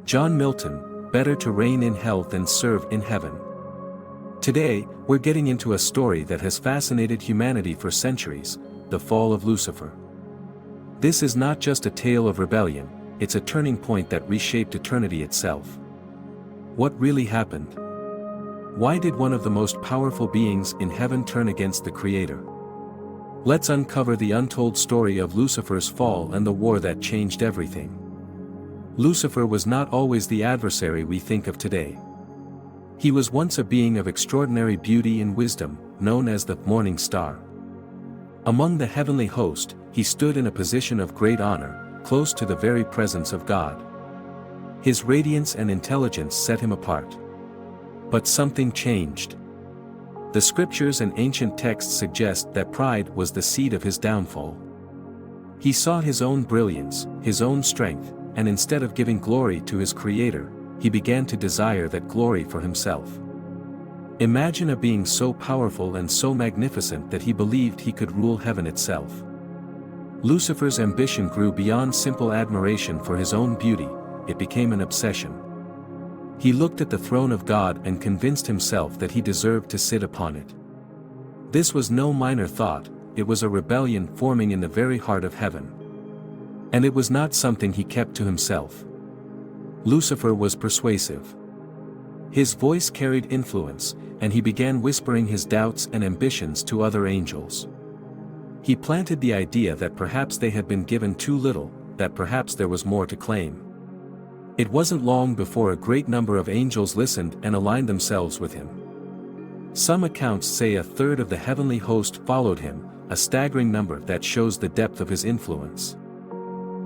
John Milton, better to reign in hell than serve in heaven. Today, we're getting into a story that has fascinated humanity for centuries, the fall of Lucifer. This is not just a tale of rebellion, it's a turning point that reshaped eternity itself. What really happened? Why did one of the most powerful beings in heaven turn against the Creator? Let's uncover the untold story of Lucifer's fall and the war that changed everything. Lucifer was not always the adversary we think of today. He was once a being of extraordinary beauty and wisdom, known as the morning star. Among the heavenly host, he stood in a position of great honor, close to the very presence of God. His radiance and intelligence set him apart. But something changed. The scriptures and ancient texts suggest that pride was the seed of his downfall. He sought his own brilliance, his own strength, and instead of giving glory to his Creator, he began to desire that glory for himself. Imagine a being so powerful and so magnificent that he believed he could rule heaven itself. Lucifer's ambition grew beyond simple admiration for his own beauty, it became an obsession. He looked at the throne of God and convinced himself that he deserved to sit upon it. This was no minor thought, it was a rebellion forming in the very heart of heaven. And it was not something he kept to himself. Lucifer was persuasive. His voice carried influence, and he began whispering his doubts and ambitions to other angels. He planted the idea that perhaps they had been given too little, that perhaps there was more to claim. It wasn't long before a great number of angels listened and aligned themselves with him. Some accounts say a third of the heavenly host followed him, a staggering number that shows the depth of his influence.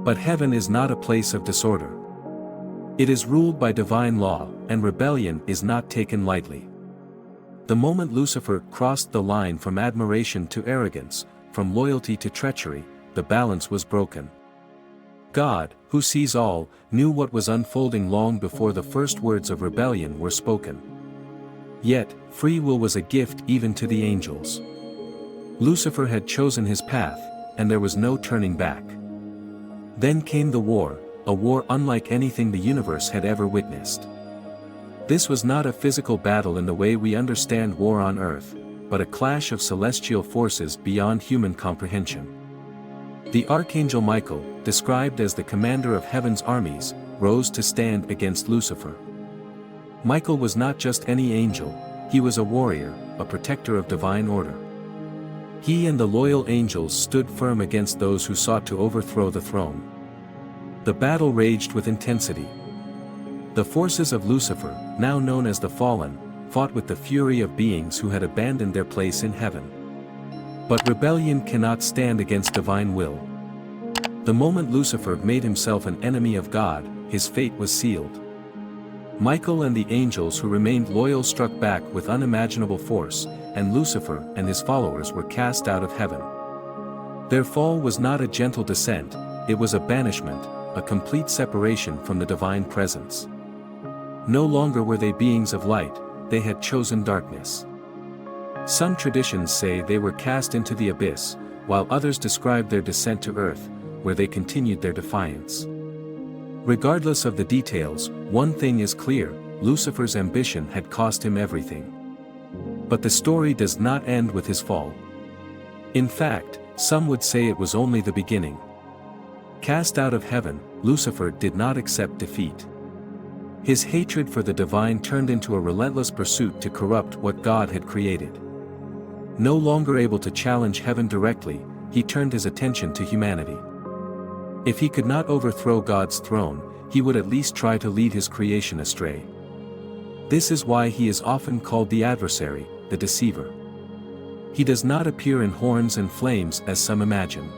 But heaven is not a place of disorder. It is ruled by divine law, and rebellion is not taken lightly. The moment Lucifer crossed the line from admiration to arrogance, from loyalty to treachery, the balance was broken. God, who sees all, knew what was unfolding long before the first words of rebellion were spoken. Yet, free will was a gift even to the angels. Lucifer had chosen his path, and there was no turning back. Then came the war, a war unlike anything the universe had ever witnessed. This was not a physical battle in the way we understand war on Earth, but a clash of celestial forces beyond human comprehension. The Archangel Michael, described as the commander of heaven's armies, rose to stand against Lucifer. Michael was not just any angel, he was a warrior, a protector of divine order. He and the loyal angels stood firm against those who sought to overthrow the throne. The battle raged with intensity. The forces of Lucifer, now known as the Fallen, fought with the fury of beings who had abandoned their place in heaven. But rebellion cannot stand against divine will. The moment Lucifer made himself an enemy of God, his fate was sealed. Michael and the angels who remained loyal struck back with unimaginable force, and Lucifer and his followers were cast out of heaven. Their fall was not a gentle descent, it was a banishment, a complete separation from the divine presence. No longer were they beings of light, they had chosen darkness. Some traditions say they were cast into the abyss, while others describe their descent to earth, where they continued their defiance. Regardless of the details, one thing is clear, Lucifer's ambition had cost him everything. But the story does not end with his fall. In fact, some would say it was only the beginning. Cast out of heaven, Lucifer did not accept defeat. His hatred for the divine turned into a relentless pursuit to corrupt what God had created. No longer able to challenge heaven directly, he turned his attention to humanity. If he could not overthrow God's throne, he would at least try to lead his creation astray. This is why he is often called the adversary, the deceiver. He does not appear in horns and flames as some imagine.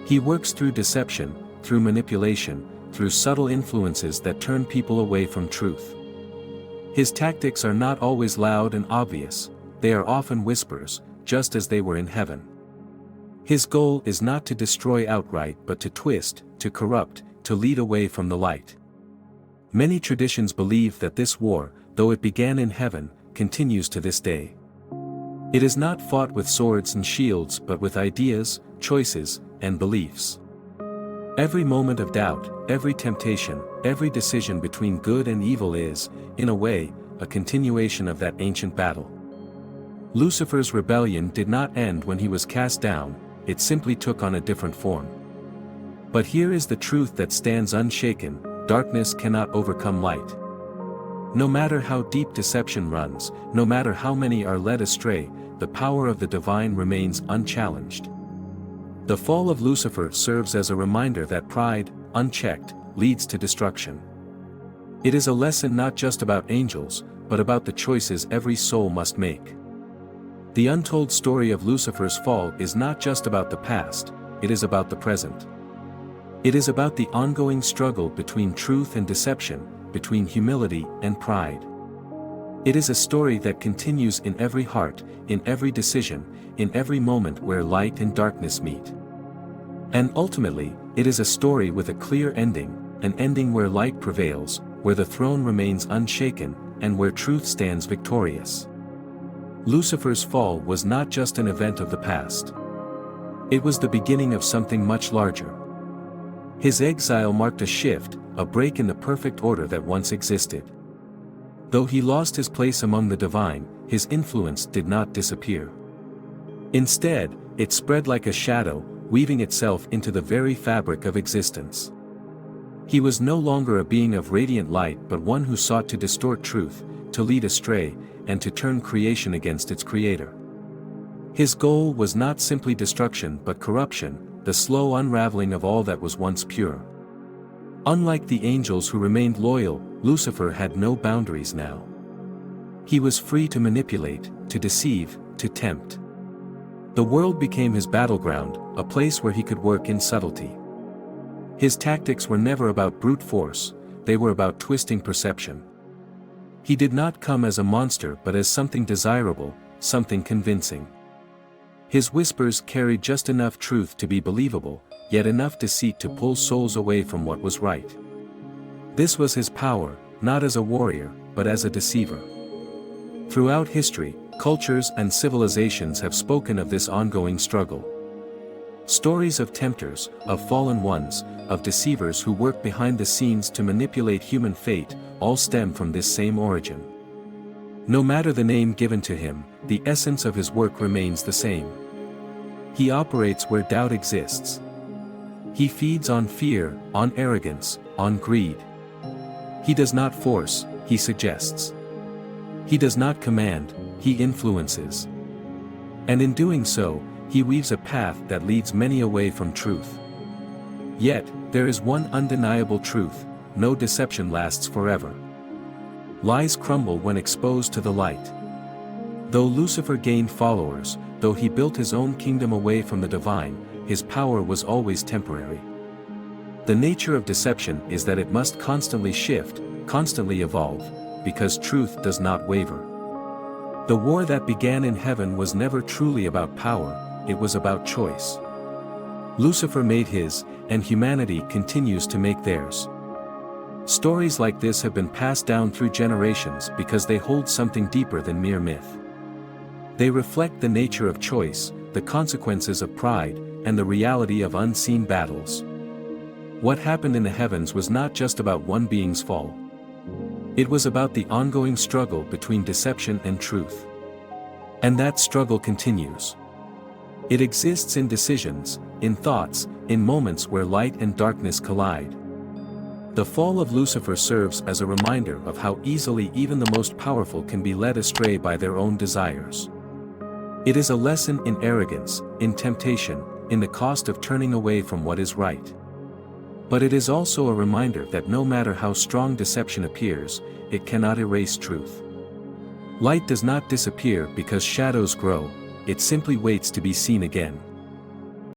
He works through deception, through manipulation, through subtle influences that turn people away from truth. His tactics are not always loud and obvious, they are often whispers, just as they were in heaven. His goal is not to destroy outright but to twist, to corrupt, to lead away from the light. Many traditions believe that this war, though it began in heaven, continues to this day. It is not fought with swords and shields but with ideas, choices, and beliefs. Every moment of doubt, every temptation, every decision between good and evil is, in a way, a continuation of that ancient battle. Lucifer's rebellion did not end when he was cast down, it simply took on a different form. But here is the truth that stands unshaken: darkness cannot overcome light. No matter how deep deception runs, no matter how many are led astray, the power of the divine remains unchallenged. The fall of Lucifer serves as a reminder that pride, unchecked, leads to destruction. It is a lesson not just about angels, but about the choices every soul must make. The untold story of Lucifer's fall is not just about the past, it is about the present. It is about the ongoing struggle between truth and deception, between humility and pride. It is a story that continues in every heart, in every decision, in every moment where light and darkness meet. And ultimately, it is a story with a clear ending, an ending where light prevails, where the throne remains unshaken, and where truth stands victorious. Lucifer's fall was not just an event of the past. It was the beginning of something much larger. His exile marked a shift, a break in the perfect order that once existed. Though he lost his place among the divine, his influence did not disappear. Instead, it spread like a shadow, weaving itself into the very fabric of existence. He was no longer a being of radiant light but one who sought to distort truth, to lead astray, and to turn creation against its creator. His goal was not simply destruction but corruption, the slow unraveling of all that was once pure. Unlike the angels who remained loyal, Lucifer had no boundaries now. He was free to manipulate, to deceive, to tempt. The world became his battleground, a place where he could work in subtlety. His tactics were never about brute force, they were about twisting perception. He did not come as a monster but as something desirable, something convincing. His whispers carried just enough truth to be believable, yet enough deceit to pull souls away from what was right. This was his power, not as a warrior, but as a deceiver. Throughout history, cultures and civilizations have spoken of this ongoing struggle. Stories of tempters, of fallen ones, of deceivers who work behind the scenes to manipulate human fate, all stem from this same origin. No matter the name given to him, the essence of his work remains the same. He operates where doubt exists. He feeds on fear, on arrogance, on greed. He does not force, he suggests. He does not command, he influences. And in doing so, he weaves a path that leads many away from truth. Yet, there is one undeniable truth: no deception lasts forever. Lies crumble when exposed to the light. Though Lucifer gained followers, though he built his own kingdom away from the divine, his power was always temporary. The nature of deception is that it must constantly shift, constantly evolve, because truth does not waver. The war that began in heaven was never truly about power, it was about choice. Lucifer made his, and humanity continues to make theirs. Stories like this have been passed down through generations because they hold something deeper than mere myth. They reflect the nature of choice, the consequences of pride, and the reality of unseen battles. What happened in the heavens was not just about one being's fall. It was about the ongoing struggle between deception and truth. And that struggle continues. It exists in decisions, in thoughts, in moments where light and darkness collide. The fall of Lucifer serves as a reminder of how easily even the most powerful can be led astray by their own desires. It is a lesson in arrogance, in temptation, in the cost of turning away from what is right. But it is also a reminder that no matter how strong deception appears, it cannot erase truth. Light does not disappear because shadows grow, it simply waits to be seen again.